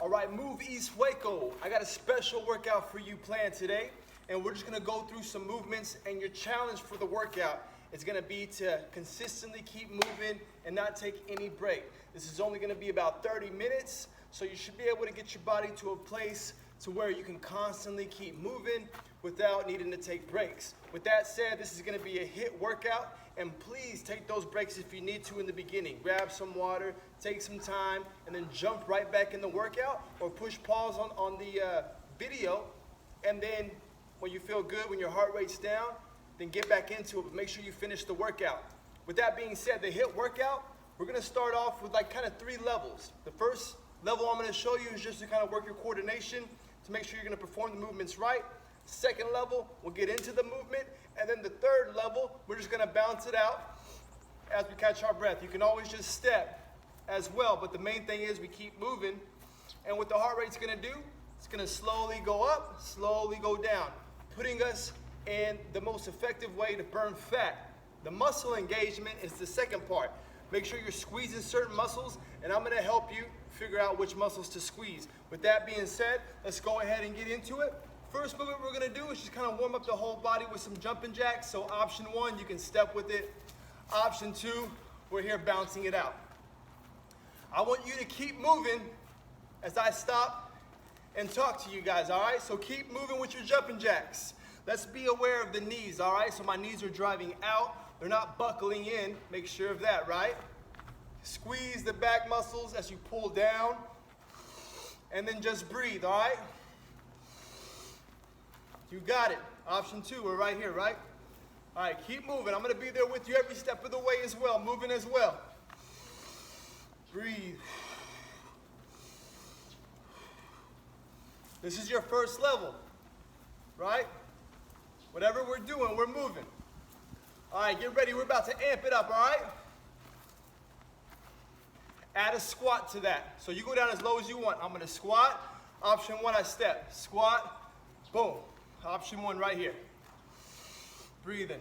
All right, Move East Waco. I got a special workout for you planned today, and we're just gonna go through some movements, and your challenge for the workout is gonna be to consistently keep moving and not take any break. This is only gonna be about 30 minutes, so you should be able to get your body to a place to where you can constantly keep moving without needing to take breaks. With that said, this is gonna be a HIIT workout, and please take those breaks if you need to in the beginning. Grab some water, take some time, and then jump right back in the workout, or push pause on the video, and then when you feel good, when your heart rate's down, then get back into it, but make sure you finish the workout. With that being said, the HIIT workout, we're gonna start off with like kind of 3 levels. The first level I'm gonna show you is just to kind of work your coordination to make sure you're gonna perform the movements right. Second level, we'll get into the movement. And then the third level, we're just gonna bounce it out as we catch our breath. You can always just step as well, but the main thing is we keep moving. And what the heart rate's gonna do, it's gonna slowly go up, slowly go down, putting us in the most effective way to burn fat. The muscle engagement is the second part. Make sure you're squeezing certain muscles, and I'm gonna help you figure out which muscles to squeeze. With that being said, let's go ahead and get into it. First movement we're gonna do is just kind of warm up the whole body with some jumping jacks. So option 1, you can step with it. Option 2, we're here bouncing it out. I want you to keep moving as I stop and talk to you guys, all right? So keep moving with your jumping jacks. Let's be aware of the knees, all right? So my knees are driving out. They're not buckling in. Make sure of that, right? Squeeze the back muscles as you pull down. And then just breathe, all right? You got it. Option 2, we're right here, right? All right, keep moving. I'm gonna be there with you every step of the way as well, moving as well. Breathe. This is your first level, right? Whatever we're doing, we're moving. All right, get ready. We're about to amp it up, all right? Add a squat to that. So you go down as low as you want. I'm gonna squat. Option 1, I step. Squat, boom. Option 1 right here. Breathe in.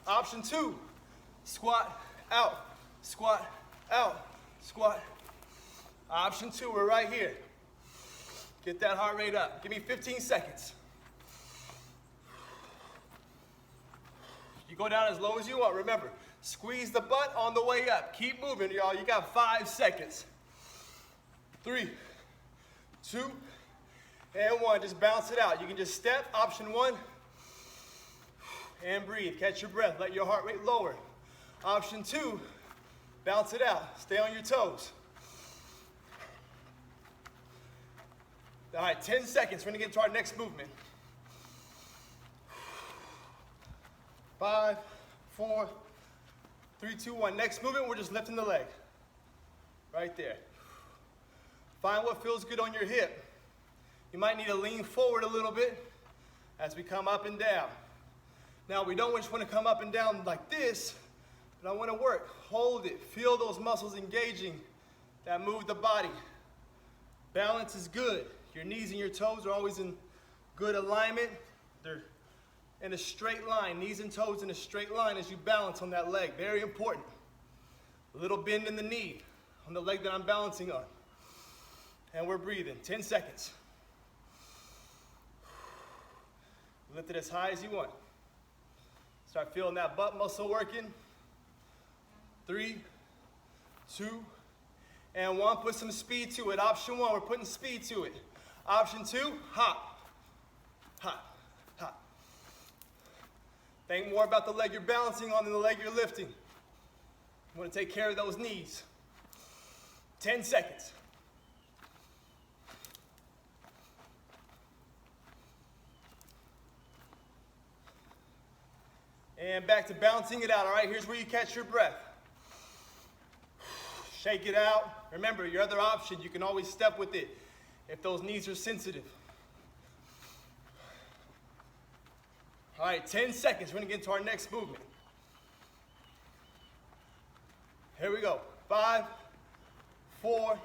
Option 2, squat out, squat out, squat. Option 2, we're right here. Get that heart rate up. Give me 15 seconds. You go down as low as you want. Remember, squeeze the butt on the way up. Keep moving, y'all. You got 5 seconds. 3, 2, and 1. Just bounce it out. You can just step. Option 1, and breathe. Catch your breath. Let your heart rate lower. Option 2, bounce it out. Stay on your toes. All right, 10 seconds. We're gonna get to our next movement. 5, 4, 3, 2, 1. Next movement, we're just lifting the leg. Right there. Find what feels good on your hip. You might need to lean forward a little bit as we come up and down. Now, we don't just want to come up and down like this, but I want to work. Hold it. Feel those muscles engaging that move the body. Balance is good. Your knees and your toes are always in good alignment. They're in a straight line. Knees and toes in a straight line as you balance on that leg. Very important. A little bend in the knee on the leg that I'm balancing on. And we're breathing. 10 seconds. Lift it as high as you want. Start feeling that butt muscle working. 3, 2, and 1. Put some speed to it. Option 1, we're putting speed to it. Option 2, hop. Hop, hop. Think more about the leg you're balancing on than the leg you're lifting. You want to take care of those knees. 10 seconds. And back to bouncing it out, all right? Here's where you catch your breath. Shake it out. Remember, your other option, you can always step with it if those knees are sensitive. All right, 10 seconds. We're gonna get into our next movement. Here we go. 5, 4,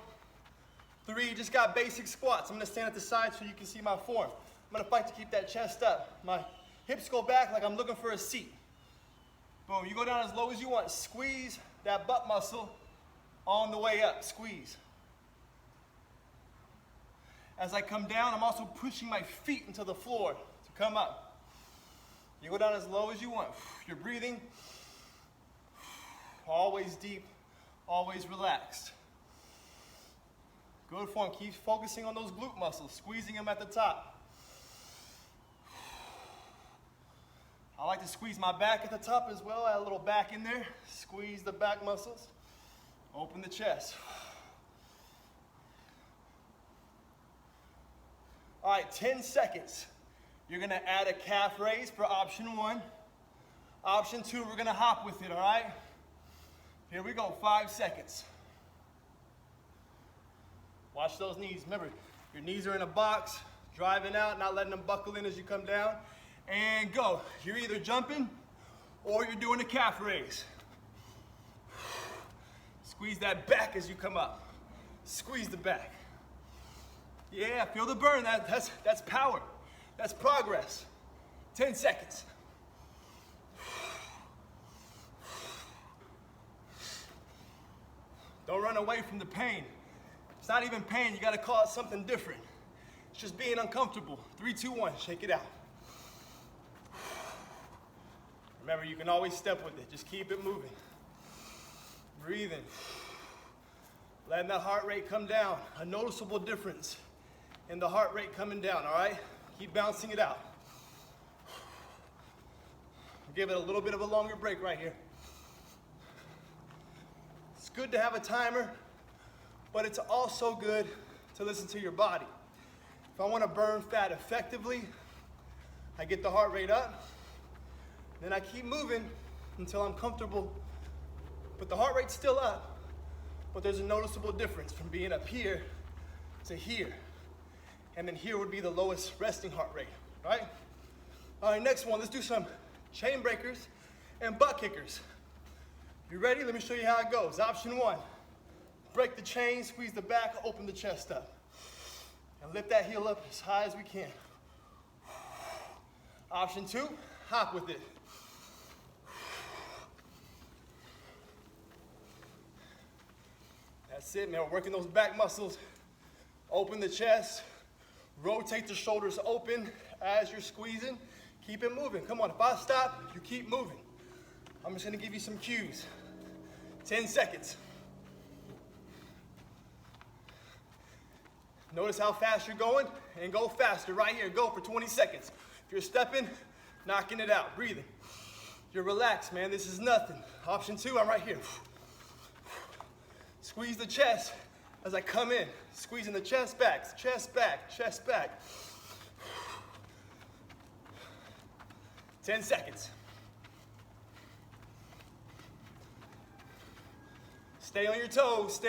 3. Just got basic squats. I'm gonna stand at the side so you can see my form. I'm gonna fight to keep that chest up. My hips go back like I'm looking for a seat. Boom, you go down as low as you want. Squeeze that butt muscle On the way up, squeeze. As I come down, I'm also pushing my feet into the floor to come up. You go down as low as you want. You're breathing. Always deep, always relaxed. Good form. Keep focusing on those glute muscles, squeezing them at the top. I like to squeeze my back at the top as well. Add a little back in there. Squeeze the back muscles. Open the chest. All right, 10 seconds. You're gonna add a calf raise for option 1. Option 2, we're gonna hop with it, all right? Here we go, 5 seconds. Watch those knees. Remember, your knees are in a box, driving out, not letting them buckle in as you come down. And go. You're either jumping or you're doing a calf raise. Squeeze that back as you come up. Squeeze the back. Yeah, feel the burn. That's power. That's progress. 10 seconds. Don't run away from the pain. It's not even pain. You got to call it something different. It's just being uncomfortable. 3, 2, 1. Shake it out. Remember, you can always step with it. Just keep it moving. Breathing. Letting that heart rate come down. A noticeable difference in the heart rate coming down, all right? Keep bouncing it out. Give it a little bit of a longer break right here. It's good to have a timer, but it's also good to listen to your body. If I want to burn fat effectively, I get the heart rate up, then I keep moving until I'm comfortable, but the heart rate's still up, but there's a noticeable difference from being up here to here. And then here would be the lowest resting heart rate, right? All right, next one, let's do some chain breakers and butt kickers. You ready? Let me show you how it goes. Option 1, break the chain, squeeze the back, open the chest up. And lift that heel up as high as we can. Option 2, hop with it. That's it, man. We're working those back muscles. Open the chest. Rotate the shoulders open as you're squeezing. Keep it moving. Come on, if I stop, you keep moving. I'm just gonna give you some cues. 10 seconds. Notice how fast you're going, and go faster right here. Go for 20 seconds. If you're stepping, knocking it out, breathing. You're relaxed, man. This is nothing. Option 2, I'm right here. Squeeze the chest as I come in. Squeezing the chest back, chest back, chest back. 10 seconds. Stay on your toes,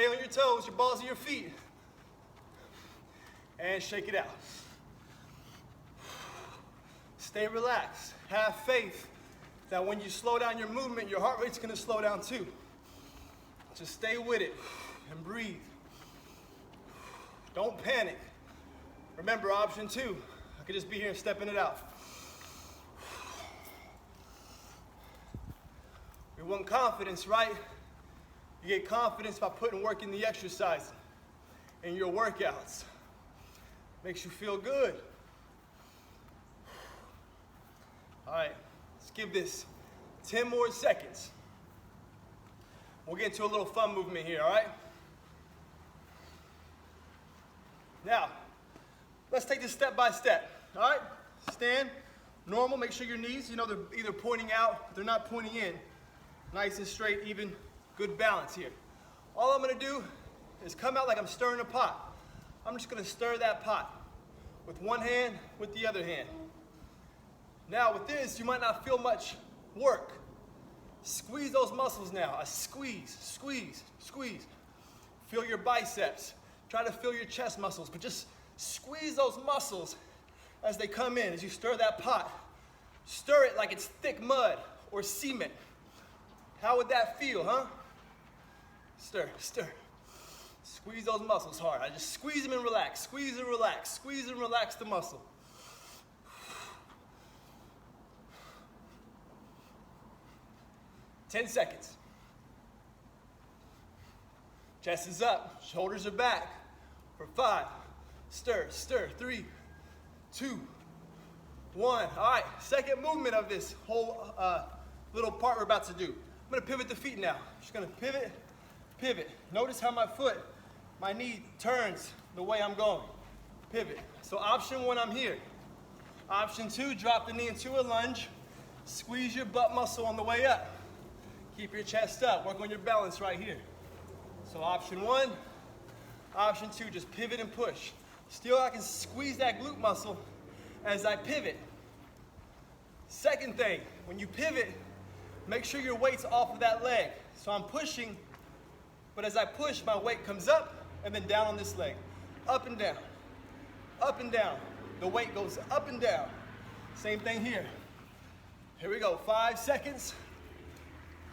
your balls of your feet. And shake it out. Stay relaxed. Have faith that when you slow down your movement, your heart rate's gonna slow down too. Just stay with it and breathe. Don't panic. Remember, option 2, I could just be here and stepping it out. We want confidence, right? You get confidence by putting work in the exercise, in your workouts. Makes you feel good. All right, let's give this 10 more seconds. We'll get into a little fun movement here, all right? Now, let's take this step by step, all right? Stand, normal, make sure your knees, they're either pointing out, they're not pointing in. Nice and straight, even, good balance here. All I'm gonna do is come out like I'm stirring a pot. I'm just gonna stir that pot with one hand, with the other hand. Now with this, you might not feel much work. Squeeze those muscles now. A squeeze, squeeze, squeeze. Feel your biceps. Try to feel your chest muscles, but just squeeze those muscles as they come in, as you stir that pot. Stir it like it's thick mud or cement. How would that feel, huh? Stir, stir. Squeeze those muscles hard. I just squeeze them and relax, squeeze and relax, squeeze and relax the muscle. 10 seconds. Chest is up, shoulders are back. For 5, stir, stir, 3, 2, 1. All right, second movement of this whole little part we're about to do. I'm gonna pivot the feet now. Just gonna pivot, pivot. Notice how my knee turns the way I'm going. Pivot. So option 1, I'm here. Option 2, drop the knee into a lunge. Squeeze your butt muscle on the way up. Keep your chest up. Work on your balance right here. So option 1, option 2, just pivot and push. Still, I can squeeze that glute muscle as I pivot. Second thing, when you pivot, make sure your weight's off of that leg. So I'm pushing, but as I push, my weight comes up and then down on this leg. Up and down, up and down. The weight goes up and down. Same thing here. Here we go, 5 seconds.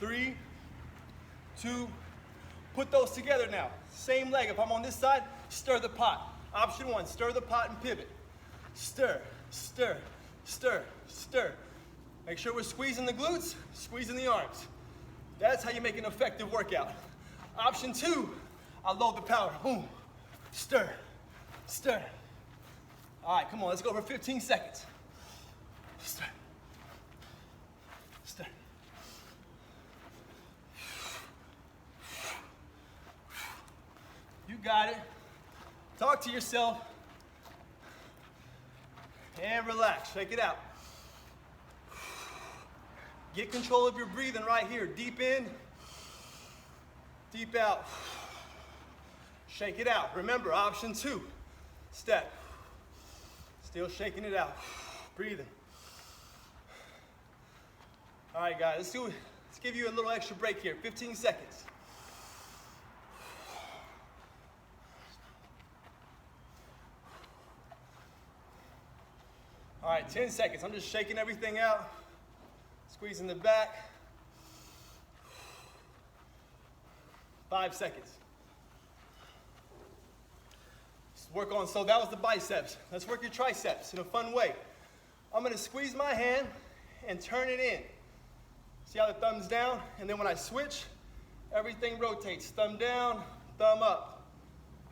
3, 2, put those together now. Same leg, if I'm on this side, stir the pot. Option 1, stir the pot and pivot. Stir, stir, stir, stir. Make sure we're squeezing the glutes, squeezing the arms. That's how you make an effective workout. Option 2, I load the power. Boom, stir, stir. All right, come on, let's go for 15 seconds. Stir, stir. You got it. Talk to yourself. And relax, shake it out. Get control of your breathing right here. Deep in, deep out. Shake it out. Remember, option 2, step. Still shaking it out. Breathing. All right, guys, let's give you a little extra break here. 15 seconds. All right, 10 seconds. I'm just shaking everything out. Squeezing the back. 5 seconds. Let's work on, so that was the biceps. Let's work your triceps in a fun way. I'm gonna squeeze my hand and turn it in. See how the thumb's down? And then when I switch, everything rotates. Thumb down, thumb up.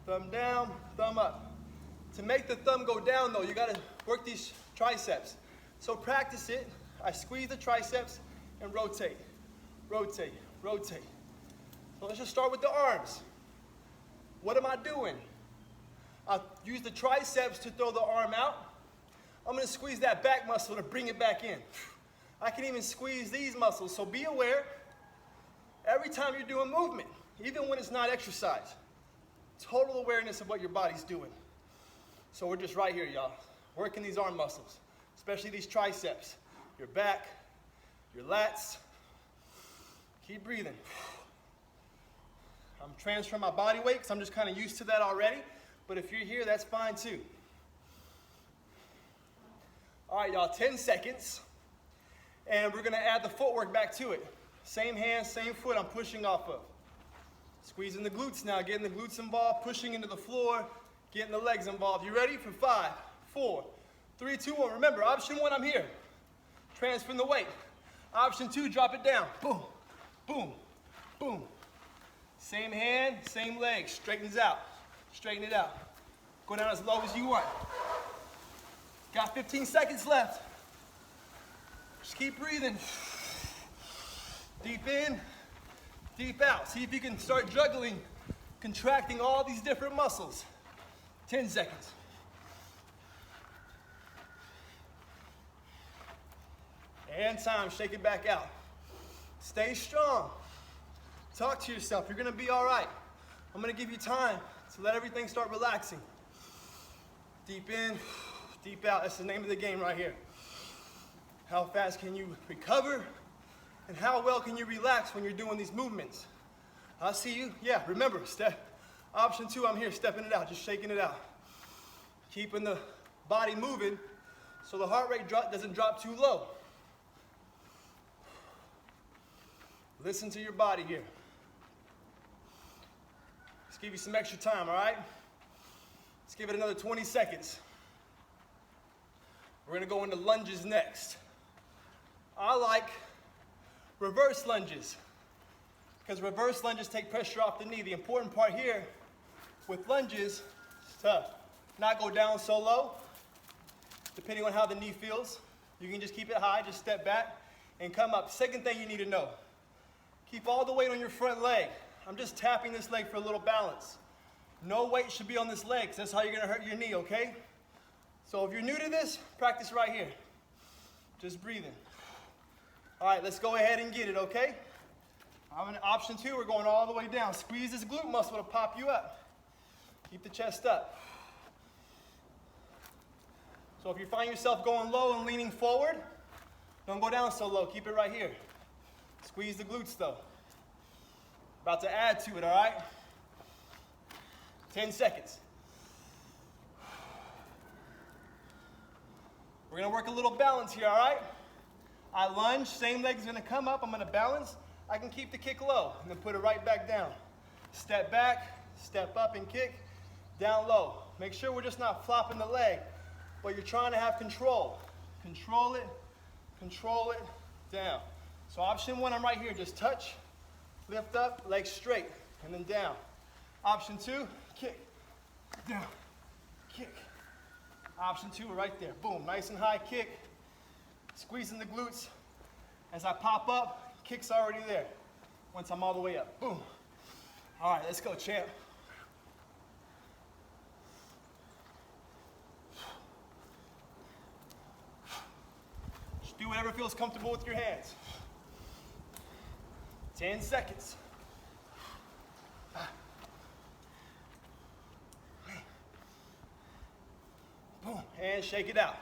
Thumb down, thumb up. To make the thumb go down though, you gotta work these triceps. So practice it. I squeeze the triceps and rotate, rotate, rotate. So let's just start with the arms. What am I doing? I'll use the triceps to throw the arm out. I'm gonna squeeze that back muscle to bring it back in. I can even squeeze these muscles, so be aware every time you're doing movement, even when it's not exercise. Total awareness of what your body's doing. So we're just right here, y'all, working these arm muscles, especially these triceps, your back, your lats. Keep breathing. I'm transferring my body weight because I'm just kind of used to that already, but if you're here, that's fine too. All right, y'all, 10 seconds, and we're gonna add the footwork back to it. Same hand, same foot I'm pushing off of. Squeezing the glutes now, getting the glutes involved, pushing into the floor, getting the legs involved. You ready? For 5, 4, 3, 2, 1. Remember, option 1, I'm here. Transferring the weight. Option 2, drop it down. Boom, boom, boom. Same hand, same leg. Straightens out. Straighten it out. Go down as low as you want. Got 15 seconds left. Just keep breathing. Deep in, deep out. See if you can start juggling, contracting all these different muscles. 10 seconds. And time, shake it back out. Stay strong. Talk to yourself, you're gonna be all right. I'm gonna give you time to let everything start relaxing. Deep in, deep out, that's the name of the game right here. How fast can you recover? And how well can you relax when you're doing these movements? I see you, yeah, remember, option 2, I'm here, stepping it out, just shaking it out. Keeping the body moving so the heart rate doesn't drop too low. Listen to your body here. Let's give you some extra time, all right? Let's give it another 20 seconds. We're gonna go into lunges next. I like reverse lunges. because reverse lunges take pressure off the knee. The important part here with lunges is to not go down so low, depending on how the knee feels. You can just keep it high, just step back and come up. Second thing you need to know, keep all the weight on your front leg. I'm just tapping this leg for a little balance. No weight should be on this leg, 'cause that's how you're gonna hurt your knee, okay? So if you're new to this, practice right here. Just breathing. All right, let's go ahead and get it, okay? I'm in option 2, we're going all the way down. Squeeze this glute muscle to pop you up. Keep the chest up. So if you find yourself going low and leaning forward, don't go down so low, keep it right here. Squeeze the glutes though. About to add to it, all right? 10 seconds. We're gonna work a little balance here, all right? I lunge, same leg's gonna come up, I'm gonna balance. I can keep the kick low and then put it right back down. Step back, step up and kick, down low. Make sure we're just not flopping the leg, but you're trying to have control. Control it, down. So option 1, I'm right here, just touch, lift up, legs straight, and then down. Option 2, kick, down, kick. Option 2, right there, boom, nice and high kick. Squeezing the glutes. As I pop up, kick's already there. Once I'm all the way up, boom. All right, let's go, champ. Just do whatever feels comfortable with your hands. 10 seconds. Boom, and shake it out.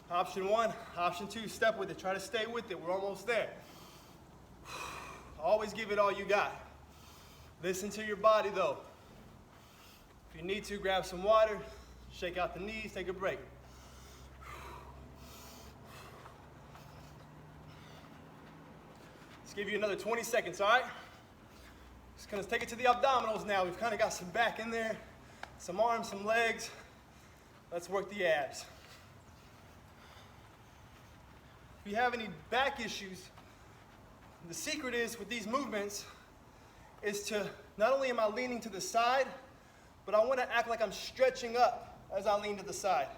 Option 1, option 2, step with it. Try to stay with it, we're almost there. Always give it all you got. Listen to your body though. If you need to, grab some water, shake out the knees, take a break. Let's give you another 20 seconds, all right? Just gonna take it to the abdominals now. We've kind of got some back in there, some arms, some legs. Let's work the abs. If you have any back issues, the secret is with these movements is to, not only am I leaning to the side, but I want to act like I'm stretching up as I lean to the side.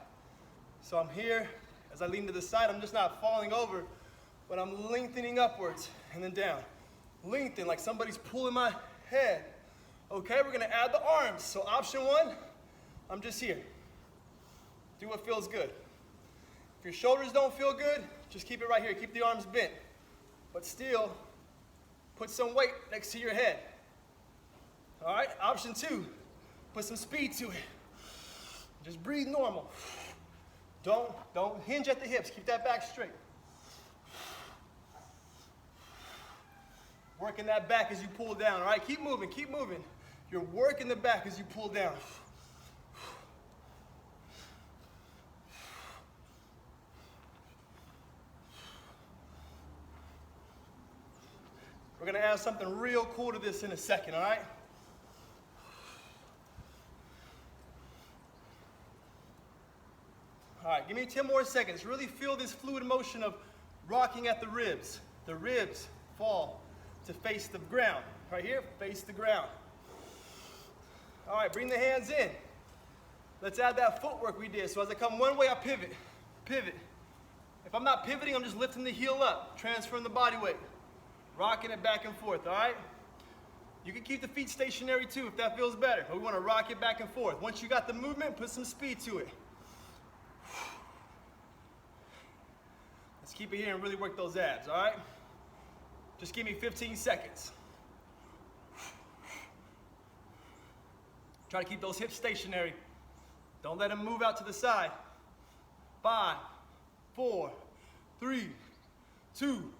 So I'm here, as I lean to the side, I'm just not falling over, but I'm lengthening upwards and then down. Lengthen like somebody's pulling my head. Okay, we're gonna add the arms. So option 1, I'm just here. Do what feels good. If your shoulders don't feel good, just keep it right here. Keep the arms bent. But still, put some weight next to your head. All right, option 2, put some speed to it. Just breathe normal. Don't hinge at the hips. Keep that back straight. Working that back as you pull down, all right? Keep moving, keep moving. You're working the back as you pull down. We're gonna add something real cool to this in a second, all right? All right, give me 10 more seconds. Really feel this fluid motion of rocking at the ribs. The ribs fall to face the ground. Right here, face the ground. All right, bring the hands in. Let's add that footwork we did. So as I come one way, I pivot, pivot. If I'm not pivoting, I'm just lifting the heel up, transferring the body weight. Rocking it back and forth, all right? You can keep the feet stationary too if that feels better, but we want to rock it back and forth. Once you got the movement, put some speed to it. Let's keep it here and really work those abs, all right? Just give me 15 seconds. Try to keep those hips stationary. Don't let them move out to the side. 5, 4, 3, 2,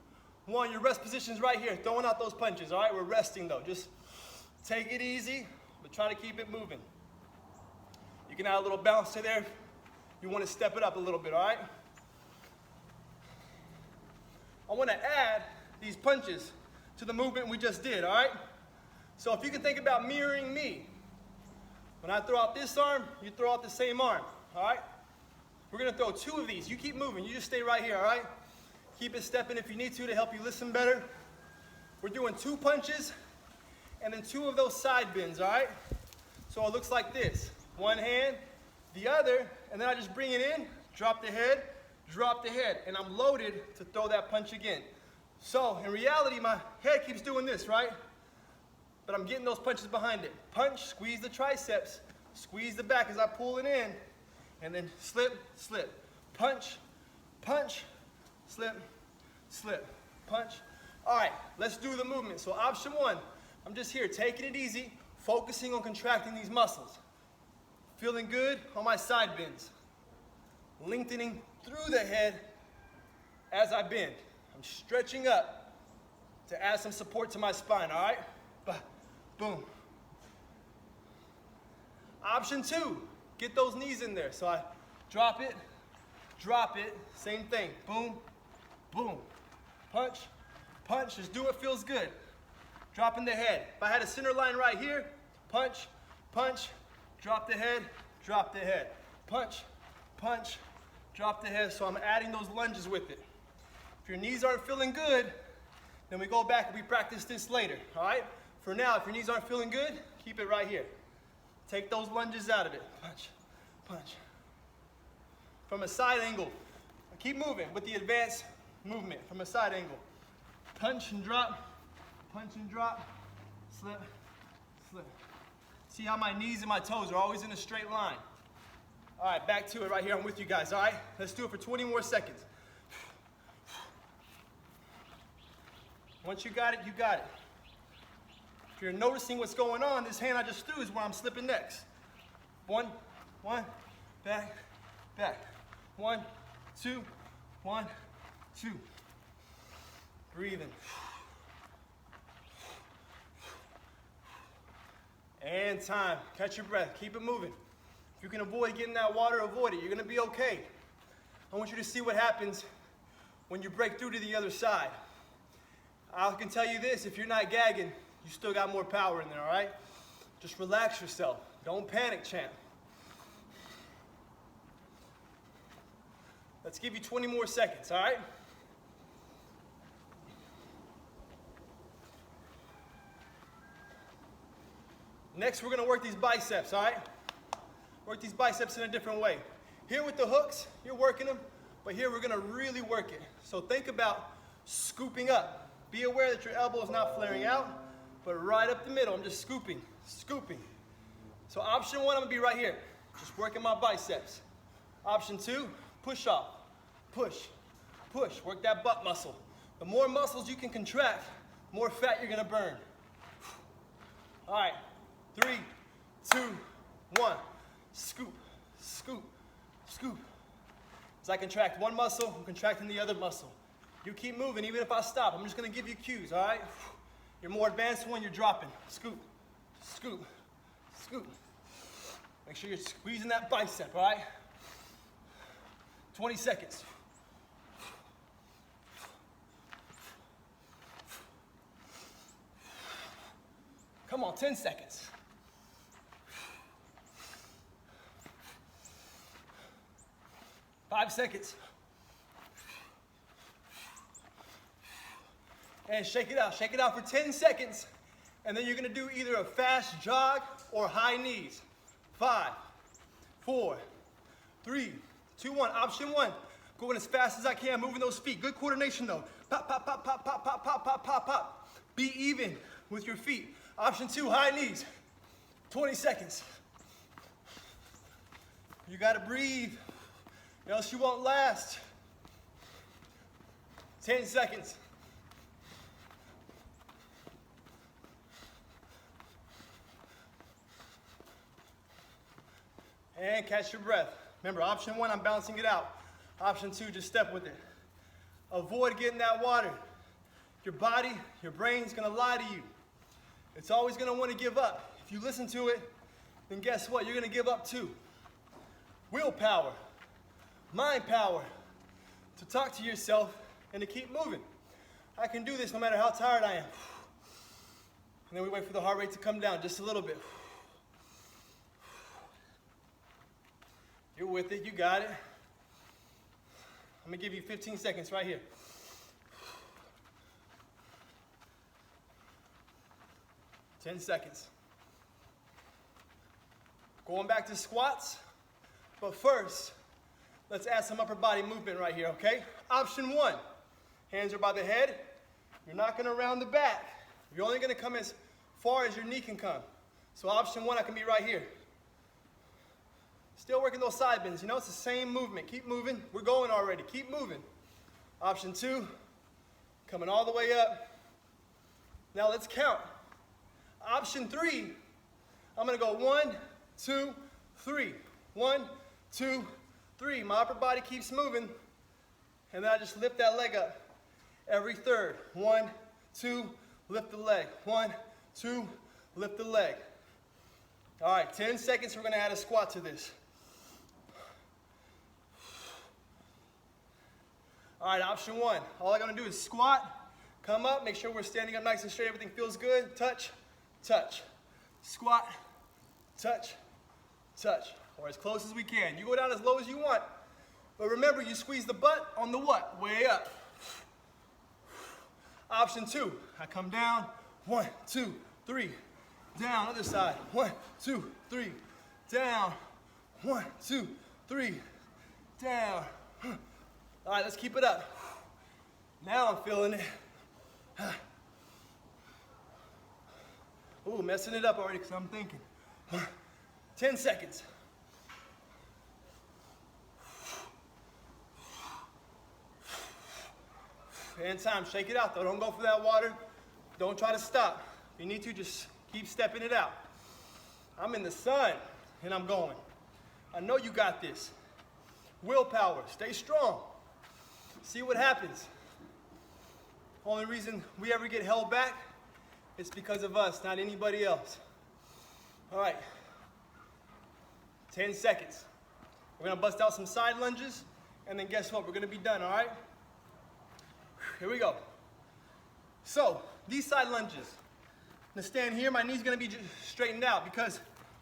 1. Your rest position's right here, throwing out those punches, all right? We're resting though. Just take it easy, but try to keep it moving. You can add a little bounce to there. You want to step it up a little bit, all right? I want to add these punches to the movement we just did, all right? So if you can think about mirroring me. When I throw out this arm, you throw out the same arm, all right? We're gonna throw 2 of these. You keep moving, you just stay right here, all right? Keep it stepping if you need to help you listen better. We're doing 2 punches and then 2 of those side bends, all right? So it looks like this. One hand, the other, and then I just bring it in, drop the head, and I'm loaded to throw that punch again. So in reality, my head keeps doing this, right? But I'm getting those punches behind it. Punch, squeeze the triceps, squeeze the back as I pull it in, and then slip, slip. Punch, punch, slip, slip, punch. All right, let's do the movement. So option 1, I'm just here taking it easy, focusing on contracting these muscles. Feeling good on my side bends. Lengthening through the head as I bend. I'm stretching up to add some support to my spine, all right? Boom. Option 2, get those knees in there. So I drop it, same thing. Boom, boom. Punch, punch, just do what feels good. Dropping the head. If I had a center line right here, punch, punch, drop the head, punch, punch, drop the head. So I'm adding those lunges with it. If your knees aren't feeling good, then we go back and we practice this later, all right? For now, if your knees aren't feeling good, keep it right here. Take those lunges out of it. Punch, punch. From a side angle, keep moving with the advanced movement from a side angle. Punch and drop, slip, slip. See how my knees and my toes are always in a straight line. All right, back to it right here. I'm with you guys, all right? Let's do it for 20 more seconds. Once you got it, you got it. If you're noticing what's going on, this hand I just threw is where I'm slipping next. One, back, back. 1, 2, 1, 2. Breathing. And time. Catch your breath. Keep it moving. If you can avoid getting that water, avoid it. You're going to be okay. I want you to see what happens when you break through to the other side. I can tell you this, if you're not gagging, you still got more power in there, all right? Just relax yourself. Don't panic, champ. Let's give you 20 more seconds, all right? Next, we're gonna work these biceps, all right? Work these biceps in a different way. Here with the hooks, you're working them, but here we're gonna really work it. So think about scooping up. Be aware that your elbow is not flaring out, but right up the middle, I'm just scooping, scooping. So option 1, I'm gonna be right here, just working my biceps. Option 2, push off, push, push, work that butt muscle. The more muscles you can contract, the more fat you're gonna burn. All right, 3, 2, 1, scoop, scoop, scoop. As I contract one muscle, I'm contracting the other muscle. You keep moving, even if I stop. I'm just gonna give you cues, all right? You're more advanced when you're dropping. Scoop, scoop, scoop. Make sure you're squeezing that bicep, all right? 20 seconds. Come on, 10 seconds. 5 seconds. And shake it out for 10 seconds. And then you're gonna do either a fast jog or high knees. 5, 4, 3, 2, 1. Option 1, going as fast as I can, moving those feet. Good coordination though. Pop, pop, pop, pop, pop, pop, pop, pop, pop, pop. Be even with your feet. Option 2, high knees. 20 seconds. You gotta breathe, or else you won't last. 10 seconds. And catch your breath. Remember, option 1, I'm balancing it out. Option 2, just step with it. Avoid getting that water. Your body, your brain's gonna lie to you. It's always gonna wanna give up. If you listen to it, then guess what? You're gonna give up too. Willpower, mind power, to talk to yourself and to keep moving. I can do this no matter how tired I am. And then we wait for the heart rate to come down just a little bit. You're with it, you got it. I'm gonna give you 15 seconds right here. 10 seconds. Going back to squats, but first, let's add some upper body movement right here, okay? Option 1, hands are by the head. You're not gonna round the back. You're only gonna come as far as your knee can come. So option 1, I can be right here. Still working those side bends, you know, it's the same movement. Keep moving, we're going already, keep moving. Option 2, coming all the way up. Now let's count. Option 3, I'm gonna go 1, 2, 3. 1, 2, 3. My upper body keeps moving, and then I just lift that leg up. Every third. 1, 2, lift the leg. 1, 2, lift the leg. All right, 10 seconds, we're gonna add a squat to this. All right, option 1. All I'm gonna do is squat, come up, make sure we're standing up nice and straight, everything feels good. Touch, touch. Squat, touch, touch. Or as close as we can. You go down as low as you want. But remember, you squeeze the butt on the what? Way up. Option 2, I come down. 1, 2, 3. Down, other side. 1, 2, 3. Down. 1, 2, 3. Down. All right, let's keep it up. Now I'm feeling it. Ooh, messing it up already because I'm thinking. 10 seconds. And time, shake it out though. Don't go for that water. Don't try to stop. If you need to, just keep stepping it out. I'm in the sun and I'm going. I know you got this. Willpower, stay strong. See what happens. Only reason we ever get held back is because of us, not anybody else. All right, 10 seconds. We're gonna bust out some side lunges, and then guess what? We're gonna be done, all right? Here we go. So, these side lunges. I'm gonna stand here, my knee's gonna be straightened out because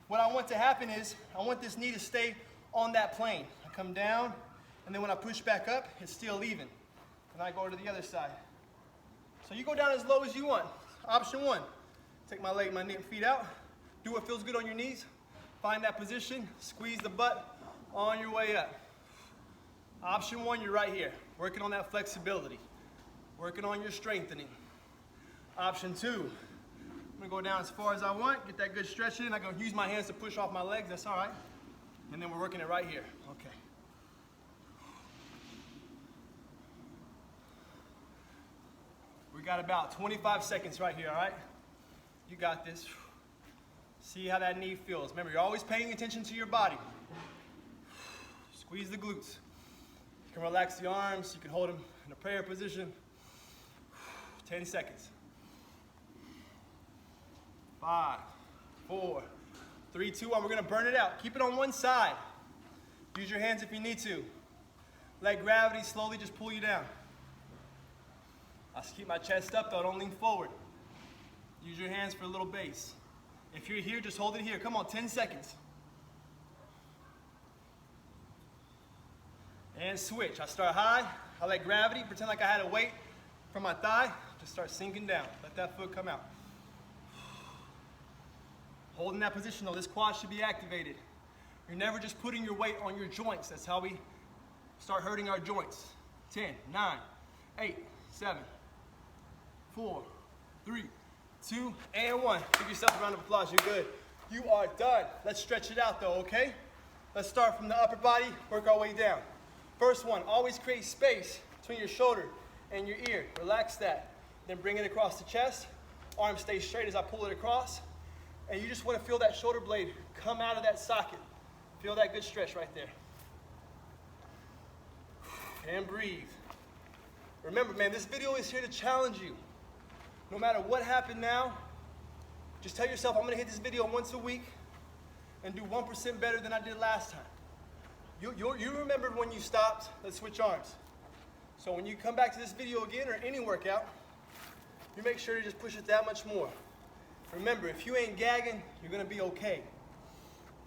what I want to happen is, I want this knee to stay on that plane. I come down, and then when I push back up, it's still even. And I go to the other side. So you go down as low as you want. Option 1, take my leg, my feet out. Do what feels good on your knees. Find that position, squeeze the butt on your way up. Option 1, you're right here, working on that flexibility, working on your strengthening. Option 2, I'm gonna go down as far as I want, get that good stretch in. I'm gonna use my hands to push off my legs, that's all right. And then we're working it right here, okay. We got about 25 seconds right here, all right? You got this. See how that knee feels. Remember, you're always paying attention to your body. Squeeze the glutes. You can relax the arms. You can hold them in a prayer position. 10 seconds. 5, 4, 3, 2, 1. We're gonna burn it out. Keep it on one side. Use your hands if you need to. Let gravity slowly just pull you down. I'll keep my chest up though, don't lean forward. Use your hands for a little base. If you're here, just hold it here. Come on, 10 seconds. And switch. I start high, I let gravity, pretend like I had a weight from my thigh, just start sinking down. Let that foot come out. Holding that position though, this quad should be activated. You're never just putting your weight on your joints. That's how we start hurting our joints. 10, 9, 8, 7, 4, 3, 2, and 1. Give yourself a round of applause, you're good. You are done. Let's stretch it out though, okay? Let's start from the upper body, work our way down. First one, always create space between your shoulder and your ear. Relax that. Then bring it across the chest. Arm stays straight as I pull it across. And you just want to feel that shoulder blade come out of that socket. Feel that good stretch right there. And breathe. Remember, man, this video is here to challenge you. No matter what happened now, just tell yourself, I'm going to hit this video once a week and do 1% better than I did last time. You remember when you stopped. Let's switch arms. So when you come back to this video again or any workout, you make sure to just push it that much more. Remember, if you ain't gagging, you're going to be okay.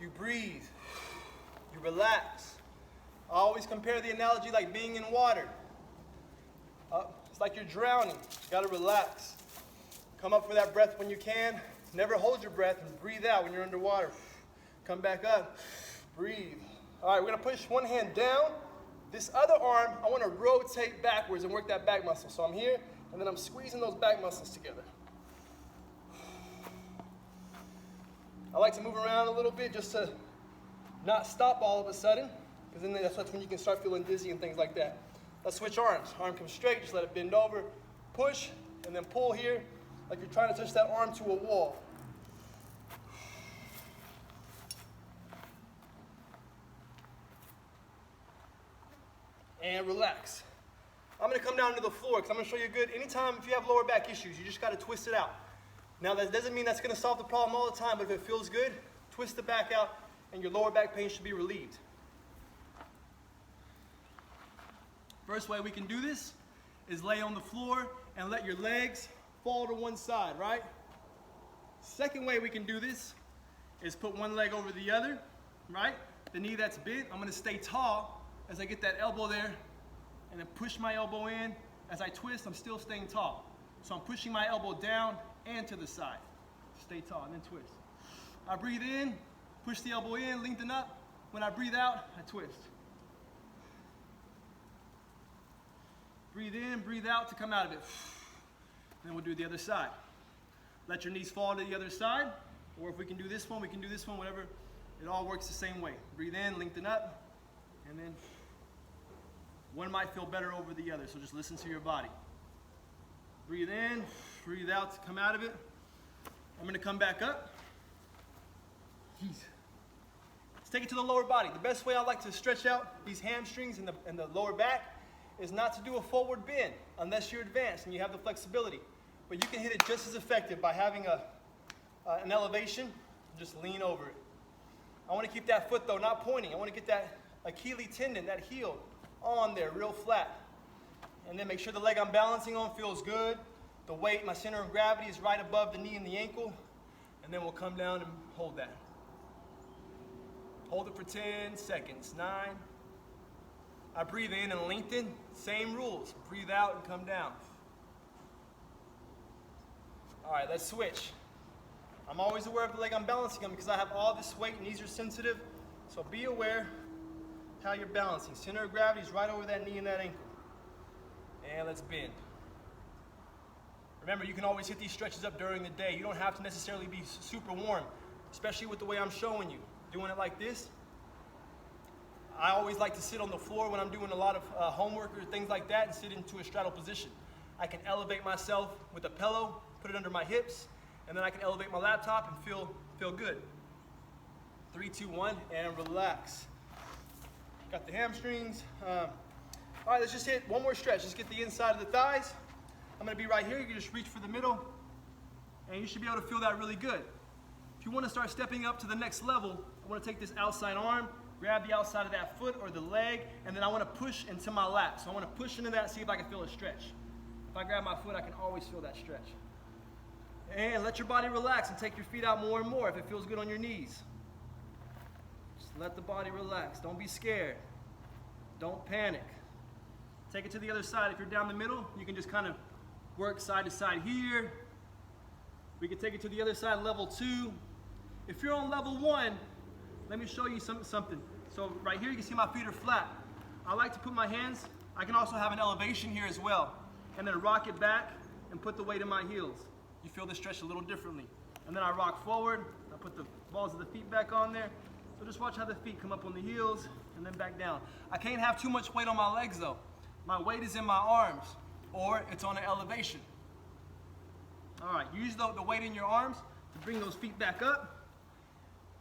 You breathe. You relax. I always compare the analogy like being in water. It's like you're drowning. You got to relax. Come up for that breath when you can. Never hold your breath and breathe out when you're underwater. Come back up, breathe. All right, we're gonna push one hand down. This other arm, I wanna rotate backwards and work that back muscle. So I'm here, and then I'm squeezing those back muscles together. I like to move around a little bit just to not stop all of a sudden, because then that's when you can start feeling dizzy and things like that. Let's switch arms. Arm comes straight, just let it bend over. Push, and then pull here, like you're trying to touch that arm to a wall. And relax. I'm gonna come down to the floor, because I'm gonna show you good. Anytime if you have lower back issues, you just gotta twist it out. Now that doesn't mean that's gonna solve the problem all the time, but if it feels good, twist the back out, and your lower back pain should be relieved. First way we can do this is lay on the floor and let your legs fall to one side, right? Second way we can do this is put one leg over the other, right? The knee that's bent, I'm gonna stay tall as I get that elbow there, and then push my elbow in. As I twist, I'm still staying tall. So I'm pushing my elbow down and to the side. Stay tall and then twist. I breathe in, push the elbow in, lengthen up. When I breathe out, I twist. Breathe in, breathe out to come out of it. Then we'll do the other side. Let your knees fall to the other side, or if we can do this one, we can do this one, whatever. It all works the same way. Breathe in, lengthen up, and then one might feel better over the other, so just listen to your body. Breathe in, breathe out to come out of it. I'm gonna come back up. Let's take it to the lower body. The best way I like to stretch out these hamstrings and the lower back is not to do a forward bend unless you're advanced and you have the flexibility. But you can hit it just as effective by having an elevation and just lean over it. I want to keep that foot though not pointing. I want to get that Achilles tendon, that heel, on there real flat. And then make sure the leg I'm balancing on feels good. The weight, my center of gravity is right above the knee and the ankle. And then we'll come down and hold that. Hold it for 10 seconds. 9. I breathe in and lengthen. Same rules. Breathe out and come down. All right, let's switch. I'm always aware of the leg I'm balancing on because I have all this weight and knees are sensitive. So be aware how you're balancing. Center of gravity is right over that knee and that ankle. And let's bend. Remember, you can always hit these stretches up during the day. You don't have to necessarily be super warm, especially with the way I'm showing you. Doing it like this. I always like to sit on the floor when I'm doing a lot of homework or things like that and sit into a straddle position. I can elevate myself with a pillow, put it under my hips, and then I can elevate my laptop and feel good. 3, 2, 1, and relax. Got the hamstrings. All right, let's just hit one more stretch. Just get the inside of the thighs. I'm gonna be right here. You can just reach for the middle, and you should be able to feel that really good. If you wanna start stepping up to the next level, I wanna take this outside arm, grab the outside of that foot or the leg, and then I wanna push into my lat. So I wanna push into that, see if I can feel a stretch. If I grab my foot, I can always feel that stretch. And let your body relax and take your feet out more and more if it feels good on your knees. Just let the body relax. Don't be scared. Don't panic. Take it to the other side. If you're down the middle, you can just kind of work side to side here. We can take it to the other side, level 2. If you're on level 1, let me show you something. So right here, you can see my feet are flat. I like to put my hands, I can also have an elevation here as well, and then rock it back and put the weight in my heels. You feel the stretch a little differently. And then I rock forward, I put the balls of the feet back on there. So just watch how the feet come up on the heels and then back down. I can't have too much weight on my legs though. My weight is in my arms, or it's on an elevation. All right, use the weight in your arms to bring those feet back up.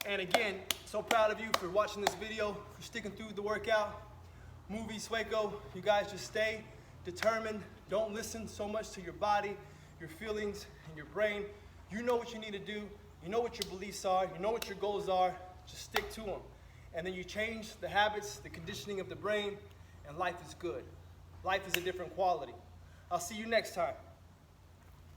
And again, so proud of you for watching this video, for sticking through the workout. Movies, Waco, you guys just stay determined. Don't listen so much to your body, your feelings, and your brain. You know what you need to do. You know what your beliefs are. You know what your goals are. Just stick to them. And then you change the habits, the conditioning of the brain, and life is good. Life is a different quality. I'll see you next time.